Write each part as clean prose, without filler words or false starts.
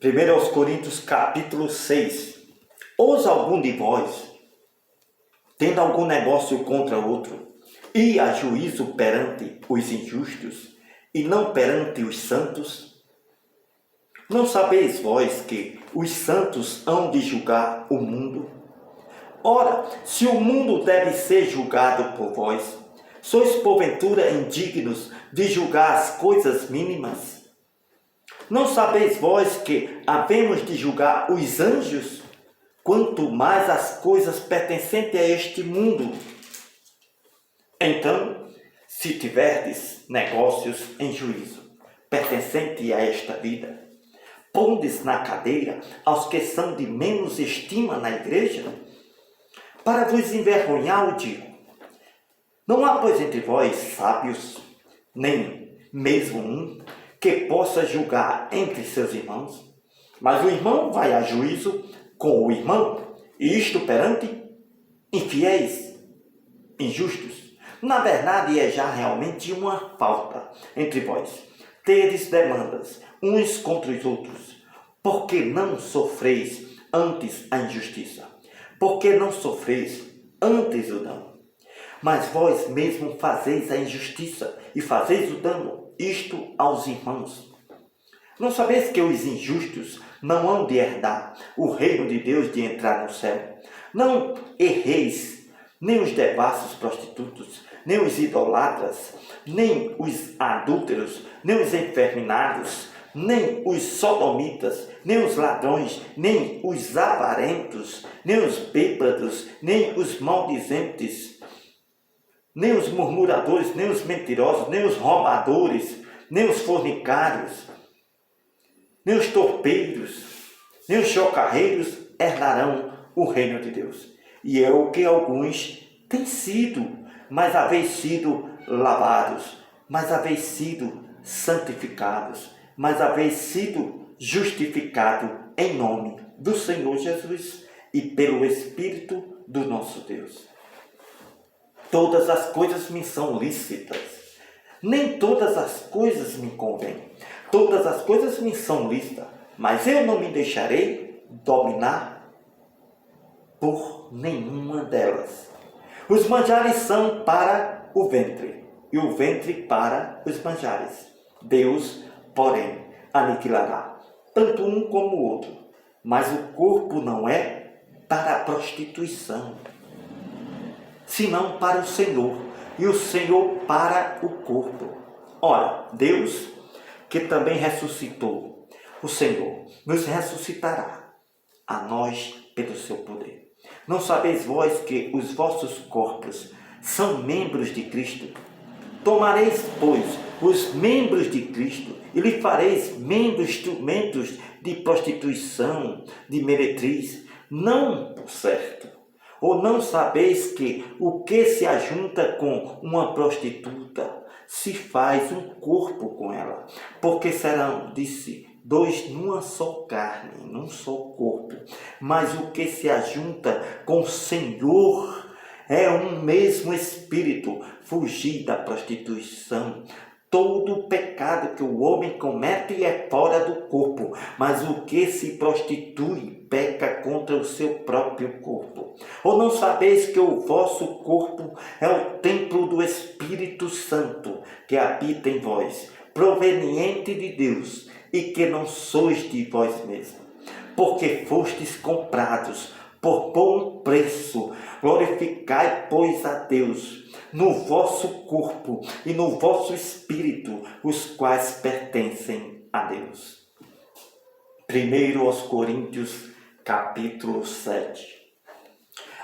1 aos Coríntios capítulo 6. Ousa algum de vós, tendo algum negócio contra outro, ir a juízo perante os injustos, e não perante os santos? Não sabeis vós que os santos hão de julgar o mundo? Ora, se o mundo deve ser julgado por vós, sois porventura indignos de julgar as coisas mínimas? Não sabeis vós que havemos de julgar os anjos, quanto mais as coisas pertencentes a este mundo? Então, se tiverdes negócios em juízo, pertencente a esta vida, pondes na cadeira aos que são de menos estima na igreja? Para vos envergonhar, o digo. Não há, pois, entre vós sábios, nem mesmo um, que possa julgar entre seus irmãos? Mas o irmão vai a juízo com o irmão, e isto perante infiéis, injustos. Na verdade, é já realmente uma falta entre vós. Tedes demandas uns contra os outros, porque não sofreis antes a injustiça, porque não sofreis antes o dano. Mas vós mesmo fazeis a injustiça e fazeis o dano, isto aos irmãos. Não sabeis que os injustos não hão de herdar o reino de Deus, de entrar no céu? Não erreis, nem os devassos prostitutos, nem os idolatras, nem os adúlteros, nem os enferminados, nem os sodomitas, nem os ladrões, nem os avarentos, nem os bêbados, nem os maldizentes, nem os murmuradores, nem os mentirosos, nem os roubadores, nem os fornicários, nem os torpeiros, nem os chocarreiros herdarão o reino de Deus. E é o que alguns têm sido, mas haveis sido lavados, mas haveis sido santificados, mas haveis sido justificados em nome do Senhor Jesus e pelo Espírito do nosso Deus. Todas as coisas me são lícitas, nem todas as coisas me convêm. Todas as coisas me são lícitas, mas eu não me deixarei dominar por nenhuma delas. Os manjares são para o ventre, e o ventre para os manjares. Deus, porém, aniquilará tanto um como o outro, mas o corpo não é para a prostituição, senão para o Senhor, e o Senhor para o corpo. Ora, Deus, que também ressuscitou o Senhor, nos ressuscitará a nós pelo seu poder. Não sabeis vós que os vossos corpos são membros de Cristo? Tomareis, pois, os membros de Cristo e lhe fareis membros instrumentos de prostituição, de meretriz? Não, por certo. Ou não sabeis que o que se ajunta com uma prostituta se faz um corpo com ela? Porque serão, disse, dois numa só carne, num só corpo. Mas o que se ajunta com o Senhor é um mesmo espírito. Fugir da prostituição. Todo o pecado que o homem comete é fora do corpo, mas o que se prostitui peca contra o seu próprio corpo. Ou não sabeis que o vosso corpo é o templo do Espírito Santo, que habita em vós, proveniente de Deus, e que não sois de vós mesmos, porque fostes comprados por bom preço? Glorificai, pois, a Deus no vosso corpo e no vosso espírito, os quais pertencem a Deus. 1 aos Coríntios, capítulo 7.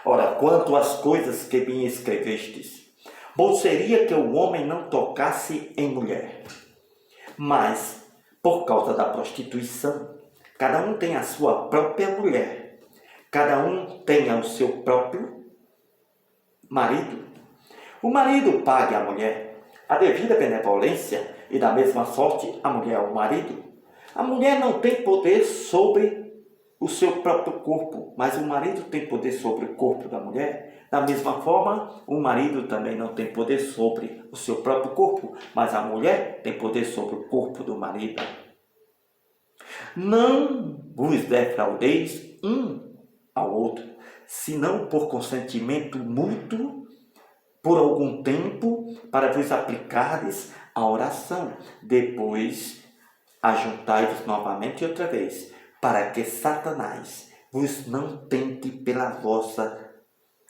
Ora, quanto às coisas que me escrevestes, bom seria que o homem não tocasse em mulher. Mas, por causa da prostituição, cada um tem a sua própria mulher, cada um tem o seu próprio marido. O marido pague à mulher a devida benevolência, e da mesma sorte a mulher ao marido. A mulher não tem poder sobre o seu próprio corpo, mas o marido tem poder sobre o corpo da mulher. Da mesma forma, o marido também não tem poder sobre o seu próprio corpo, mas a mulher tem poder sobre o corpo do marido. Não vos defraudeis um ao outro, senão por consentimento mútuo, por algum tempo, para vos aplicardes à oração. Depois ajuntai-vos novamente outra vez, para que Satanás vos não tente pela vossa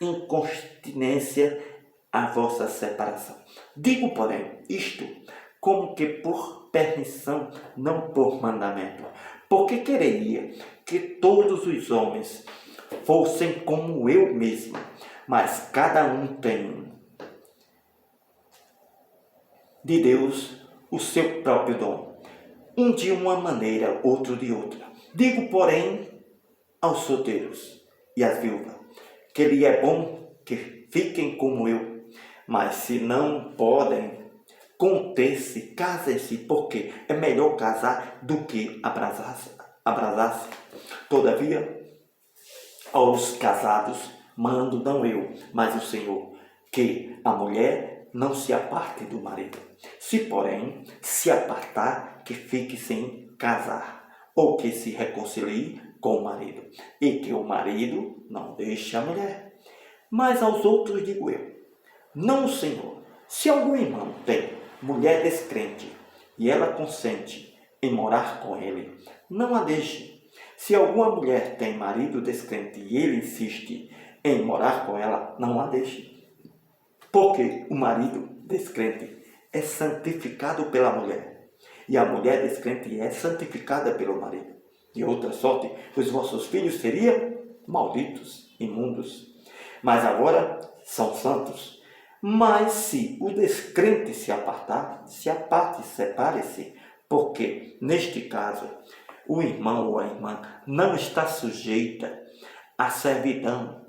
incontinência a vossa separação. Digo, porém, isto como que por permissão, não por mandamento, porque quereria que todos os homens fossem como eu mesmo, mas cada um tem de Deus o seu próprio dom, um de uma maneira, outro de outra. Digo, porém, aos solteiros e às viúvas, que lhe é bom que fiquem como eu, mas se não podem conter-se, casem-se, porque é melhor casar do que abrasar-se. Todavia, aos casados mando não eu, mas o Senhor, que a mulher não se aparte do marido. Se, porém, se apartar, que fique sem casar, ou que se reconcilie com o marido, e que o marido não deixe a mulher. Mas aos outros digo eu, não o Senhor. Se algum irmão tem mulher descrente e ela consente em morar com ele, não a deixe. Se alguma mulher tem marido descrente e ele insiste em morar com ela, não a deixe. Porque o marido descrente é santificado pela mulher, e a mulher descrente é santificada pelo marido. De outra sorte, os vossos filhos seriam malditos, imundos, mas agora são santos. Mas se o descrente se apartar, se aparte, separe-se, porque, neste caso, o irmão ou a irmã não está sujeita à servidão,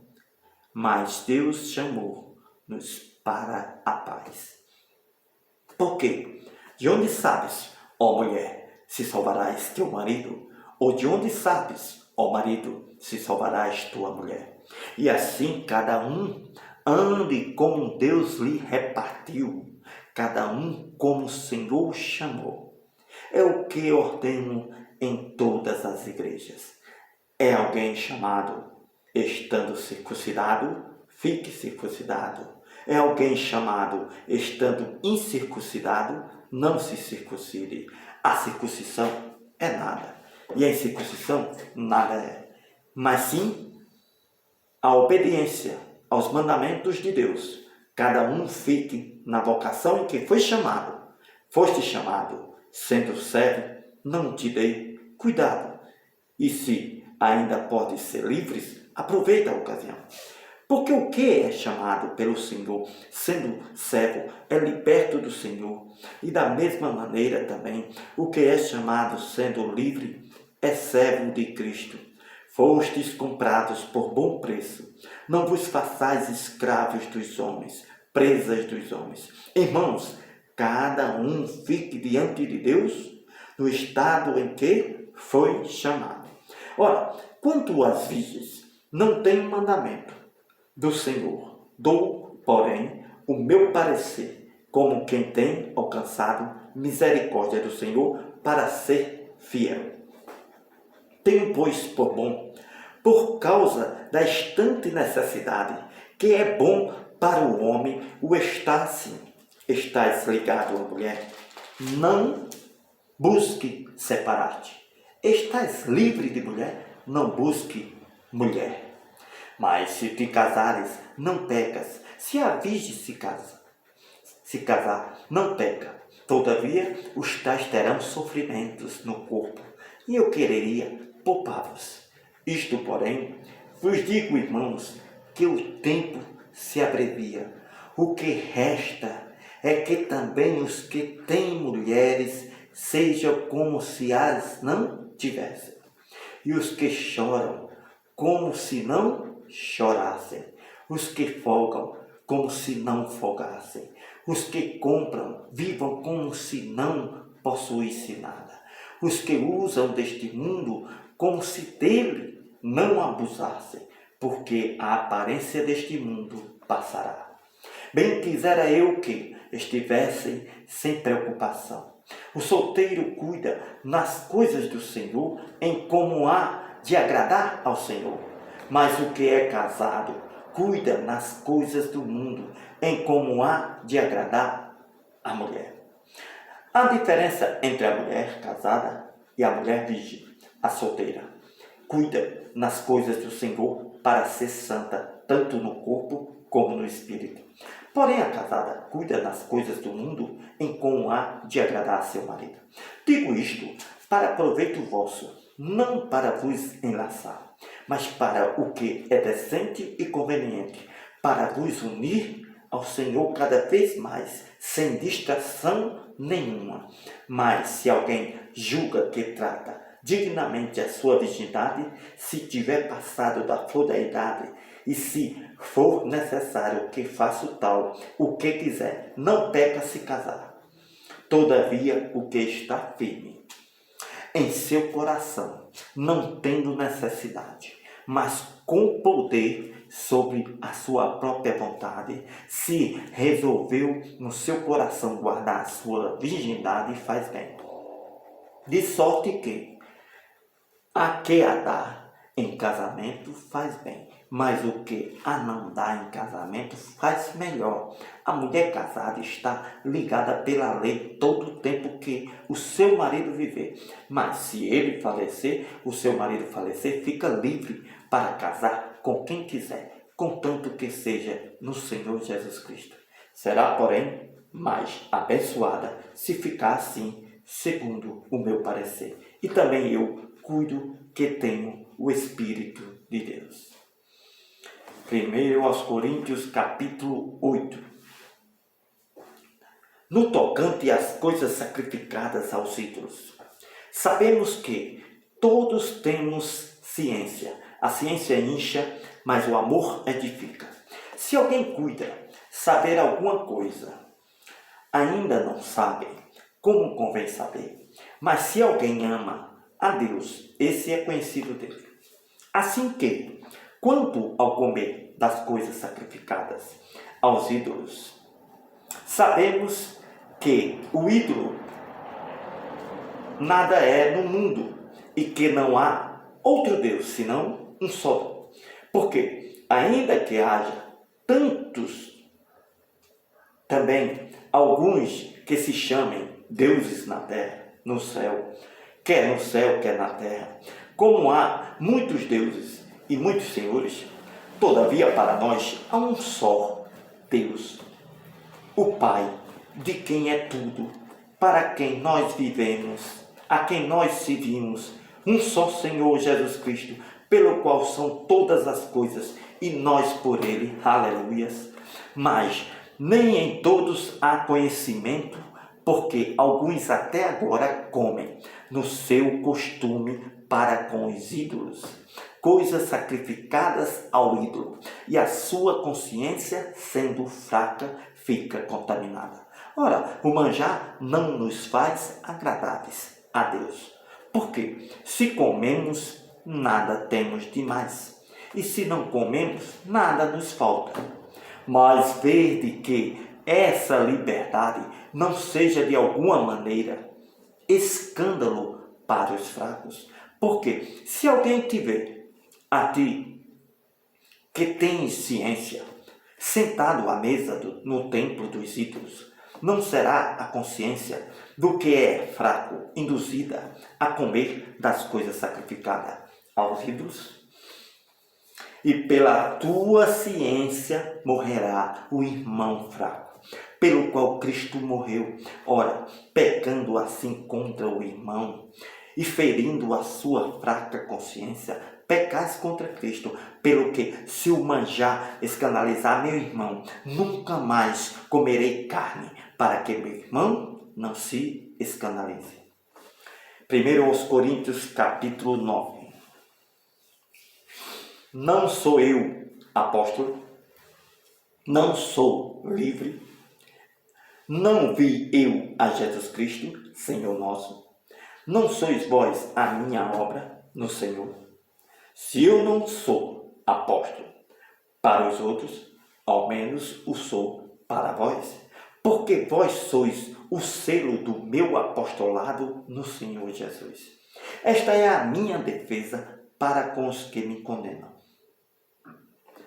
mas Deus chamou-nos para a paz. Porque, de onde sabes, ó mulher, se salvarás teu marido? Ou de onde sabes, ó marido, se salvarás tua mulher? E assim cada um ande como Deus lhe repartiu, cada um como o Senhor chamou. É o que ordeno em todas as igrejas. É alguém chamado, estando circuncidado, fique circuncidado. É alguém chamado, estando incircuncidado, não se circuncide. A circuncisão é nada, e a incircuncisão nada é, mas sim a obediência aos mandamentos de Deus. Cada um fique na vocação em que foi chamado. Foste chamado, sendo servo, não te dê cuidado. E se ainda podes ser livres, aproveita a ocasião. Porque o que é chamado pelo Senhor, sendo servo, é liberto do Senhor. E da mesma maneira também, o que é chamado sendo livre, é servo de Cristo. Fostes comprados por bom preço. Não vos façais escravos dos homens, presas dos homens. Irmãos, cada um fique diante de Deus no estado em que foi chamado. Ora, quanto às virgens, não tem mandamento do Senhor. Dou, porém, o meu parecer, como quem tem alcançado misericórdia do Senhor para ser fiel. Tenho, pois, por bom, por causa da estante necessidade, que é bom para o homem o estar assim. Estás ligado à mulher, não busque separar-te. Estás livre de mulher, não busque mulher. Mas se te casares, não pecas. Se a virgem se casar, não peca. Todavia, os tais terão sofrimentos no corpo, e eu quereria poupá-vos. Isto, porém, vos digo, irmãos, que o tempo se abrevia. O que resta é que também os que têm mulheres sejam como se as não tivessem, e os que choram como se não chorassem, os que folgam como se não folgassem, os que compram vivam como se não possuíssem nada, os que usam deste mundo como se dele não abusassem, porque a aparência deste mundo passará. Bem quisera eu que estivessem sem preocupação. O solteiro cuida nas coisas do Senhor, em como há de agradar ao Senhor. Mas o que é casado cuida nas coisas do mundo, em como há de agradar a mulher. A diferença entre a mulher casada e a mulher virgem, a solteira, cuida nas coisas do Senhor para ser santa, tanto no corpo como no espírito. Porém, a casada cuida das coisas do mundo, em como há de agradar a seu marido. Digo isto para proveito vosso, não para vos enlaçar, mas para o que é decente e conveniente, para vos unir ao Senhor cada vez mais, sem distração nenhuma. Mas se alguém julga que trata dignamente a sua virgindade, se tiver passado da flor da idade, e se for necessário que faça tal, o que quiser, não peca se casar. Todavia, o que está firme em seu coração, não tendo necessidade, mas com poder sobre a sua própria vontade, se resolveu no seu coração guardar a sua virgindade, faz bem. De sorte que a que a dá em casamento faz bem, mas o que a não dá em casamento faz melhor. A mulher casada está ligada pela lei todo o tempo que o seu marido viver. Mas se ele falecer, o seu marido falecer, fica livre para casar com quem quiser, contanto que seja no Senhor Jesus Cristo. Será, porém, mais abençoada se ficar assim, segundo o meu parecer. E também eu cuido que tenho o Espírito de Deus. 1 aos Coríntios, capítulo 8. No tocante às coisas sacrificadas aos ídolos, sabemos que todos temos ciência. A ciência incha, mas o amor edifica. Se alguém cuida saber alguma coisa, ainda não sabe como convém saber. Mas se alguém ama a Deus, esse é conhecido dele. Assim que, quanto ao comer das coisas sacrificadas aos ídolos, sabemos que o ídolo nada é no mundo e que não há outro Deus, senão um só. Porque, ainda que haja tantos, também alguns que se chamem deuses na terra, no céu, quer na terra, como há muitos deuses e muitos senhores, todavia para nós há um só Deus, o Pai, de quem é tudo, para quem nós vivemos, a quem nós servimos, um só Senhor Jesus Cristo, pelo qual são todas as coisas, e nós por ele, aleluias. Mas nem em todos há conhecimento, porque alguns até agora comem no seu costume para com os ídolos, coisas sacrificadas ao ídolo, e a sua consciência, sendo fraca, fica contaminada. Ora, o manjar não nos faz agradáveis a Deus, porque se comemos, nada temos demais, e se não comemos, nada nos falta. Mas vede que essa liberdade não seja de alguma maneira escândalo para os fracos. Porque se alguém tiver a ti, que tens ciência, sentado à mesa no templo dos ídolos, não será a consciência do que é fraco induzida a comer das coisas sacrificadas aos ídolos? E pela tua ciência morrerá o irmão fraco, pelo qual Cristo morreu. Ora, pecando assim contra o irmão e ferindo a sua fraca consciência, pecais contra Cristo, pelo que, se o manjar escandalizar meu irmão, nunca mais comerei carne, para que meu irmão não se escandalize. 1 aos Coríntios, capítulo 9. Não sou eu apóstolo, não sou livre, não vi eu a Jesus Cristo, Senhor nosso, não sois vós a minha obra no Senhor. Se eu não sou apóstolo para os outros, ao menos o sou para vós, porque vós sois o selo do meu apostolado no Senhor Jesus. Esta é a minha defesa para com os que me condenam.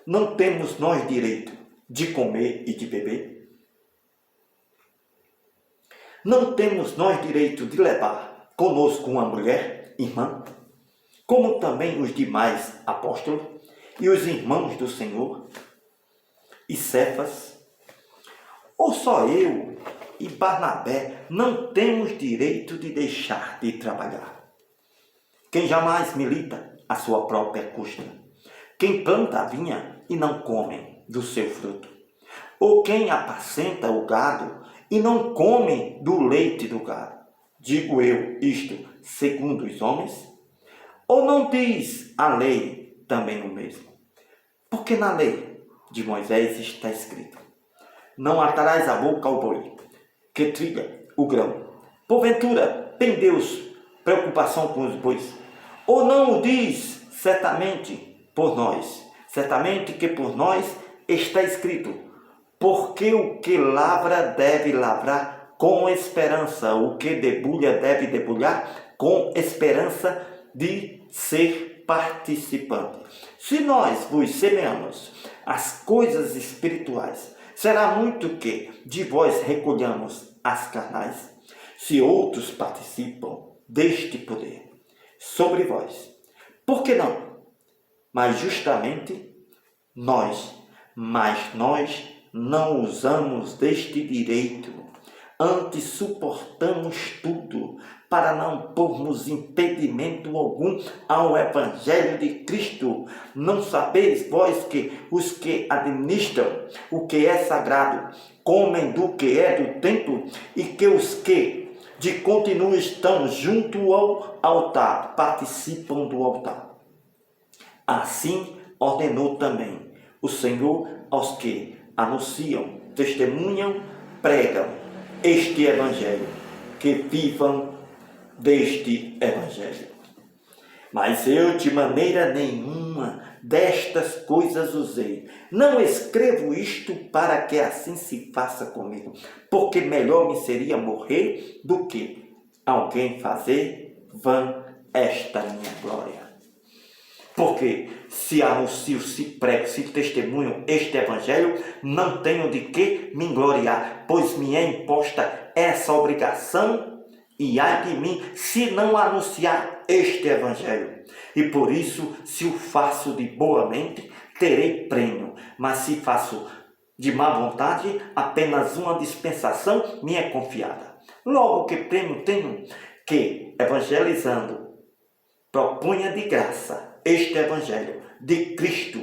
Não temos nós direito de comer e de beber? Não temos nós direito de levar conosco uma mulher, irmã, como também os demais apóstolos e os irmãos do Senhor e Cefas? Ou só eu e Barnabé não temos direito de deixar de trabalhar? Quem jamais milita à sua própria custa? Quem planta a vinha e não come do seu fruto? Ou quem apacenta o gado e não come do leite do gado? Digo eu isto segundo os homens? Ou não diz a lei também o mesmo? Porque na lei de Moisés está escrito: não atarás a boca ao boi que trilha o grão. Porventura tem Deus preocupação com os bois? Ou não o diz certamente por nós? Certamente que por nós está escrito: porque o que lavra deve lavrar com esperança, o que debulha deve debulhar com esperança de ser participante. Se nós vos semeamos as coisas espirituais, será muito que de vós recolhamos as carnais? Se outros participam deste poder sobre vós, por que não? Mas justamente nós não usamos deste direito, antes suportamos tudo, para não pormos impedimento algum ao Evangelho de Cristo. Não sabeis vós que os que administram o que é sagrado comem do que é do templo, e que os que de continuo estão junto ao altar participam do altar? Assim ordenou também o Senhor aos que anunciam, testemunham, pregam este Evangelho, que vivam deste Evangelho. Mas eu de maneira nenhuma destas coisas usei. Não escrevo isto para que assim se faça comigo, porque melhor me seria morrer do que alguém fazer vã esta minha glória. Porque se anuncio, se prego, se testemunho este Evangelho, não tenho de que me gloriar, pois me é imposta essa obrigação, e ai de mim se não anunciar este Evangelho. E por isso, se o faço de boa mente, terei prêmio, mas se faço de má vontade, apenas uma dispensação me é confiada. Logo, que prêmio tenho? Que, evangelizando, propunha de graça este Evangelho de Cristo,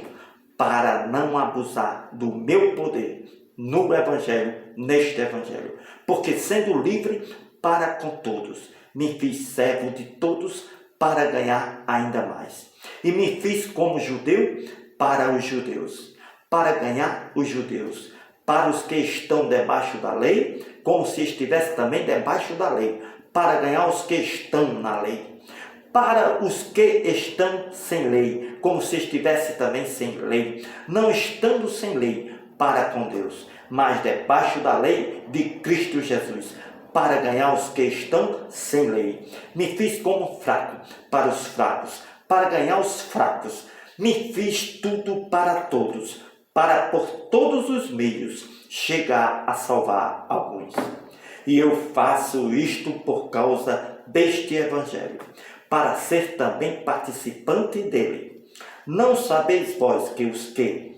para não abusar do meu poder no Evangelho, neste Evangelho. Porque sendo livre para com todos, me fiz servo de todos para ganhar ainda mais. E me fiz como judeu para os judeus, para ganhar os judeus, para os que estão debaixo da lei, como se estivesse também debaixo da lei, para ganhar os que estão na lei, para os que estão sem lei, como se estivesse também sem lei, não estando sem lei para com Deus, mas debaixo da lei de Cristo Jesus, para ganhar os que estão sem lei. Me fiz como fraco para os fracos, para ganhar os fracos. Me fiz tudo para todos, para por todos os meios chegar a salvar alguns. E eu faço isto por causa deste Evangelho, para ser também participante dele. Não sabeis vós que os que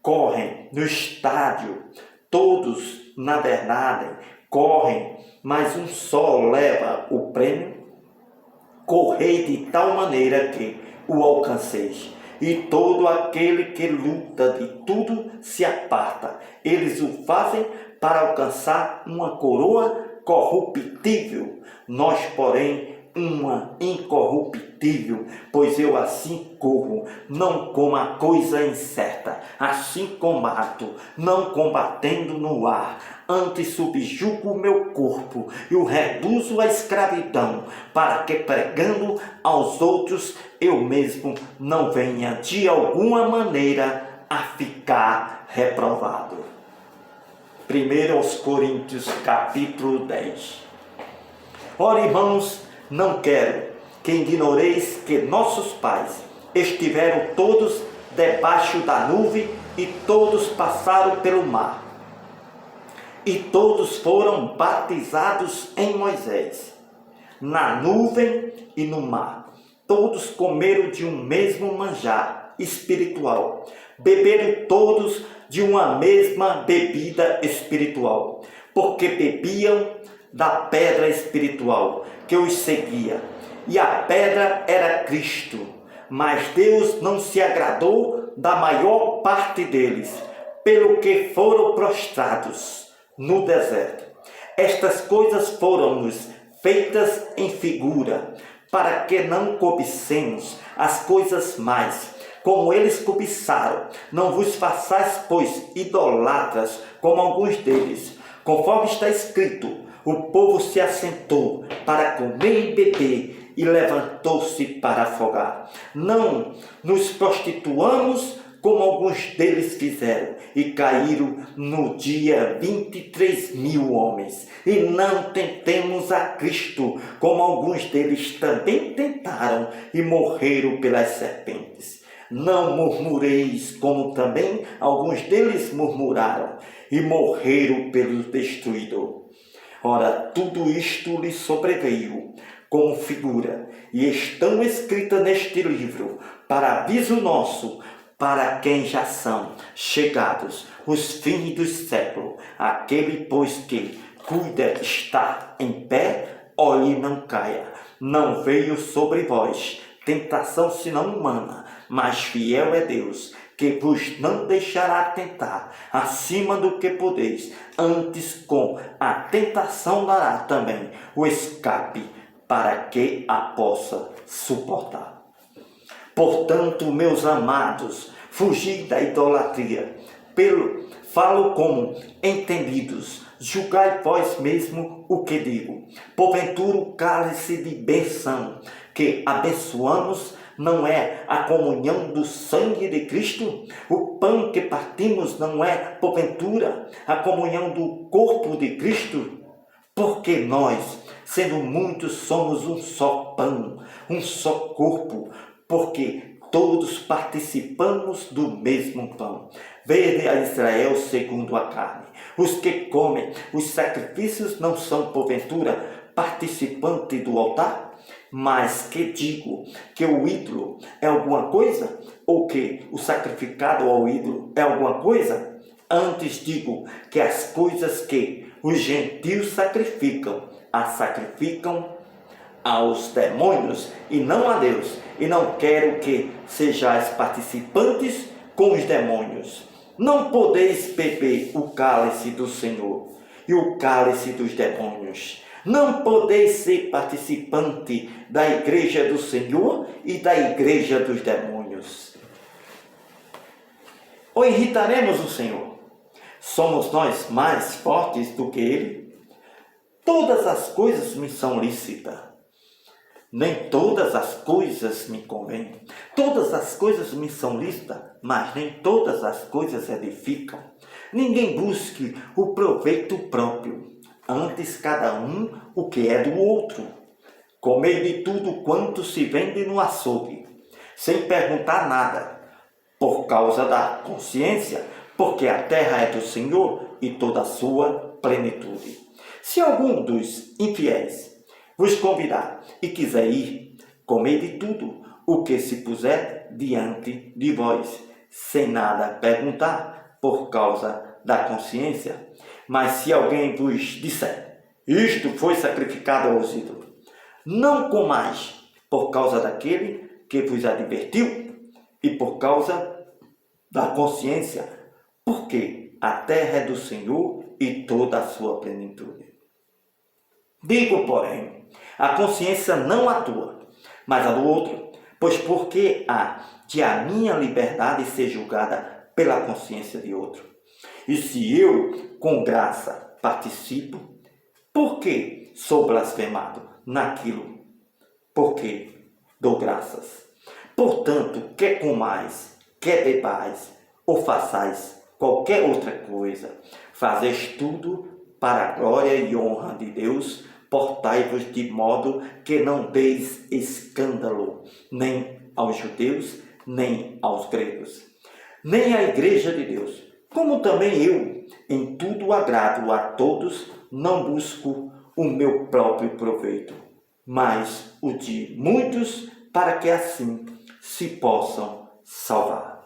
correm no estádio, todos, na verdade, correm, mas um só leva o prêmio? Correi de tal maneira que o alcanceis. E todo aquele que luta de tudo se aparta. Eles o fazem para alcançar uma coroa corruptível. Nós, porém, uma incorruptível, pois eu assim corro, não como a coisa incerta, assim combato, não combatendo no ar, antes subjugo o meu corpo e o reduzo à escravidão, para que pregando aos outros, eu mesmo não venha de alguma maneira a ficar reprovado. 1 aos Coríntios, capítulo 10. Ora, irmãos, não quero que ignoreis que nossos pais estiveram todos debaixo da nuvem e todos passaram pelo mar. E todos foram batizados em Moisés, na nuvem e no mar. Todos comeram de um mesmo manjar espiritual, beberam todos de uma mesma bebida espiritual, porque bebiam da pedra espiritual que os seguia, e a pedra era Cristo. Mas Deus não se agradou da maior parte deles, pelo que foram prostrados no deserto. Estas coisas foram-nos feitas em figura, para que não cobicemos as coisas mais, como eles cobiçaram. Não vos façais, pois, idolatras, como alguns deles. Conforme está escrito, o povo se assentou para comer e beber, e levantou-se para afogar. Não nos prostituamos, como alguns deles fizeram, e caíram no dia 23.000 homens. E não tentemos a Cristo, como alguns deles também tentaram, e morreram pelas serpentes. Não murmureis, como também alguns deles murmuraram, e morreram pelo destruidor. Ora, tudo isto lhe sobreveio como figura, e estão escritas neste livro, para aviso nosso, para quem já são chegados os fins dos séculos. Aquele, pois, que cuida estar em pé, olhe e não caia. Não veio sobre vós tentação senão humana, mas fiel é Deus, que vos não deixará tentar acima do que podeis, antes com a tentação dará também o escape, para que a possa suportar. Portanto, meus amados, fugi da idolatria. Falo como entendidos, julgai vós mesmo o que digo. Porventura o cálice de bênção que abençoamos não é a comunhão do sangue de Cristo? O pão que partimos não é, porventura, a comunhão do corpo de Cristo? Porque nós, sendo muitos, somos um só pão, um só corpo, porque todos participamos do mesmo pão. Vede a Israel segundo a carne. Os que comem os sacrifícios não são, porventura, participantes do altar? Mas que digo que o ídolo é alguma coisa? Ou que o sacrificado ao ídolo é alguma coisa? Antes digo que as coisas que os gentios sacrificam, as sacrificam aos demônios e não a Deus. E não quero que sejais participantes com os demônios. Não podeis beber o cálice do Senhor e o cálice dos demônios. Não podeis ser participante da igreja do Senhor e da igreja dos demônios. Ou irritaremos o Senhor? Somos nós mais fortes do que Ele? Todas as coisas me são lícitas. Nem todas as coisas me convêm. Todas as coisas me são lícitas, mas nem todas as coisas edificam. Ninguém busque o proveito próprio, antes cada um o que é do outro. Comei de tudo quanto se vende no açougue, sem perguntar nada, por causa da consciência, porque a terra é do Senhor e toda a sua plenitude. Se algum dos infiéis vos convidar e quiser ir, comei de tudo o que se puser diante de vós, sem nada perguntar, por causa da consciência. Mas se alguém vos disser, isto foi sacrificado aos ídolos, não comais, por causa daquele que vos advertiu, e por causa da consciência, porque a terra é do Senhor e toda a sua plenitude. Digo, porém, a consciência não atua, mas a do outro, pois porque há de a minha liberdade ser julgada pela consciência de outro? E se eu, com graça, participo, por que sou blasfemado naquilo? Porque dou graças. Portanto, quer comais, quer bebais, ou façais qualquer outra coisa, Fazeis tudo para a glória e honra de Deus, portai-vos de modo que não deis escândalo, nem aos judeus, nem aos gregos, nem à igreja de Deus. Como também eu, em tudo agrado a todos, não busco o meu próprio proveito, mas o de muitos, para que assim se possam salvar.